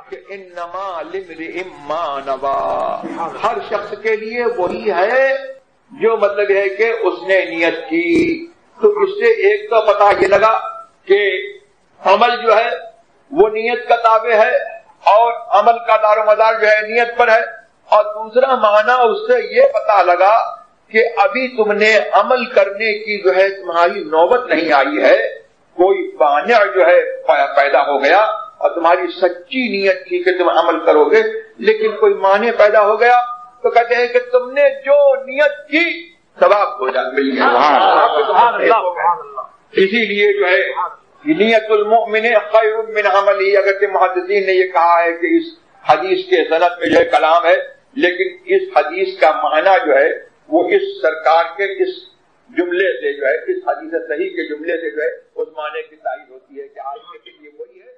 کہ انما لامرئ ما نویٰ، ہر شخص کے لیے وہی ہے جو مطلب ہے کہ اس نے نیت کی. تو اس سے ایک تو پتہ یہ لگا کہ عمل جو ہے وہ نیت کا تابع ہے اور عمل کا دار و مدار جو ہے نیت پر ہے. اور دوسرا معنی اس سے یہ پتہ لگا کہ ابھی تم نے عمل کرنے کی جو ہے تمہاری نوبت نہیں آئی ہے، کوئی مانع جو ہے پیدا ہو گیا اور تمہاری سچی نیت تھی کہ تم عمل کرو گے، لیکن کوئی مانع پیدا ہو گیا تو کہتے ہیں کہ تم نے جو نیت کی ثواب ہو جائے مل گیا. اسی لیے جو ہے نیت المؤمن خیر من عملی، اگرچہ محدثین نے یہ کہا ہے کہ اس حدیث کے سند میں جو ہے کلام ہے، لیکن اس حدیث کا معنی جو ہے وہ اس سرکار کے اس جملے سے جو ہے، اس حدیث صحیح کے جملے سے جو ہے اس معنی کی تائید ہوتی ہے کہ آج کے لیے وہی ہے.